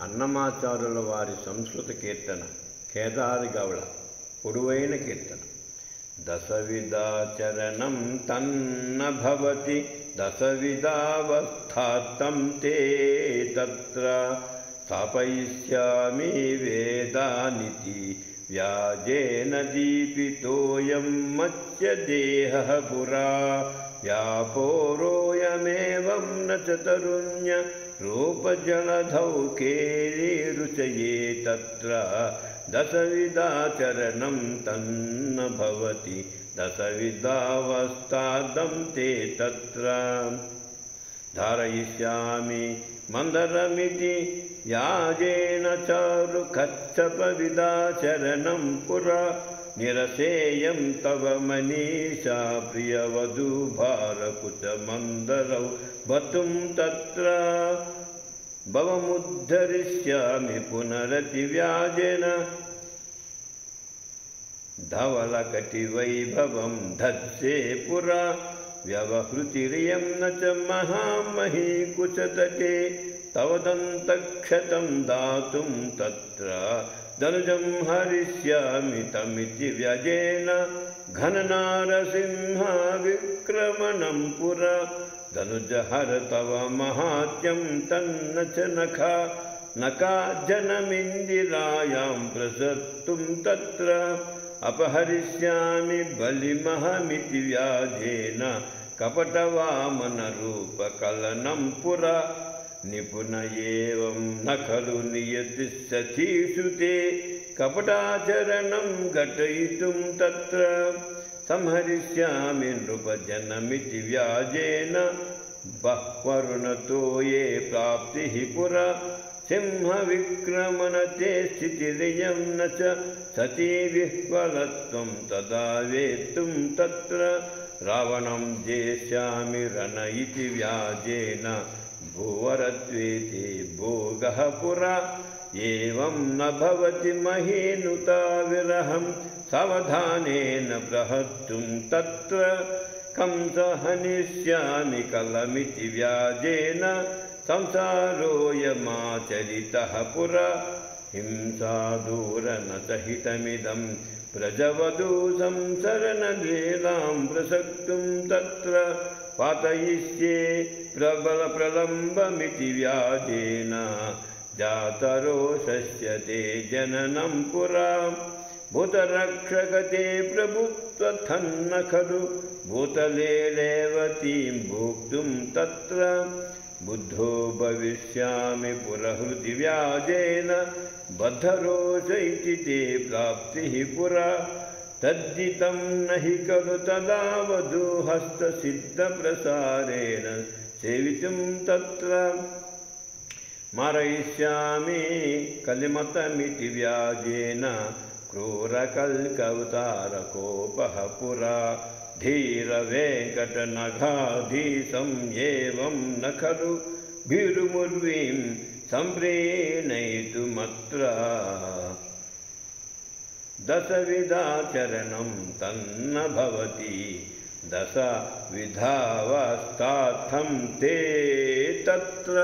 అన్నమాచారుల వారి సంస్కృత కీర్తన కేదారి గౌళ పొడువైన కీర్తన. దశవిధాచరణం తన్న భవతి దశవిధావస్థాతం తే తత్ర స్థాపయిష్యామి వేదానితి వ్యాజేన దీపితోయం మత్స్య దేహః పురా వ్యాపోరోయమేవం న చ తరుణ్య రూపజలధౌ కేళీరుచయే తత్ర దశవిధాచరణం తన్న భవతి దశవిధావస్థాతం తే తత్ర ధారయిష్యామి మందరమితి వ్యాజేన చారు కచ్చపవిధాచరణం పురా నిరసేయం తవ మనీషా ప్రియవధూ భారకుచ మందరౌ బతుం తత్ర భవముద్ధరిష్యామి పునరతి వ్యాజేన ధవలకటి వైభవం ధత్సే పురా వ్యవహృతిరియం న చ మహామహీ కుచతటే తవ దంతక్షతం దాతుం తత్ర ధనుజం హరిష్యామి తమితి వ్యజేన ఘననారసింహ విక్రమణం పురా ధనుజహర తవ మహాత్యం తన్న చ నఖా జనమిందిరాయాం ప్రసర్తుం తత్ర అపహరిష్యామి బలిమహమితి వ్యాజేన కపటవామన రూపకలనం పురా నిపుణ ఏవం న ఖలు నియతి సతీషు తే కపటాచరణం ఘటయితుం తత్ర సంహరిష్యామి నృపజనమితి వ్యాజేన బహ్వరుణతో ఏ ప్రాప్తి పురా సింహ విక్రమణ తే స్థితిరియం న చ సతీ విహ్వలత్వం తదా వేత్తుం తత్ర రావణం జేష్యామి రణ ఇతి వ్యాజేన భూవరత్వేతి భోగః పురా ఏవం న భవతి మహీనుతా విరహం సావధానేన ప్రహర్తుం తత్ర కంస హనిష్యామి కలమితి వ్యాజేన సంసారోయమాచరితః పురా హింసాదూరన సహితమిదం ప్రజవధూ సంసరణలీలాం ప్రసక్తుం తత్ర పాతయిష్యే ప్రబల ప్రలంబమితి వ్యాజేన జాతరోషస్య తే జననం పురా భూతరక్షకతే ప్రభుత్వథన్న ఖలు భూతలే రేవతీం భోక్తుం తత్ర బుద్ధో భవిష్యామి పురహృది వ్యాజేన బద్ధరోష ఇతి తే ప్రాప్తి పురా తద్దితం నహి ఖలు తదా వధూ హస్తసిద్ధ ప్రసారేణ సేవితుం తత్ర మారయిష్యామి కలిమతమితి వ్యాజేన క్రూరకల్కవతారకోపః పురా ధీర వెంకటనఘాధీశం ఏవం న ఖలు భీరుముర్వీం సంప్రీణయితుమత్ర దశవిధాచరణం తన్న భవతి దశవిధావస్థాతం తే తత్ర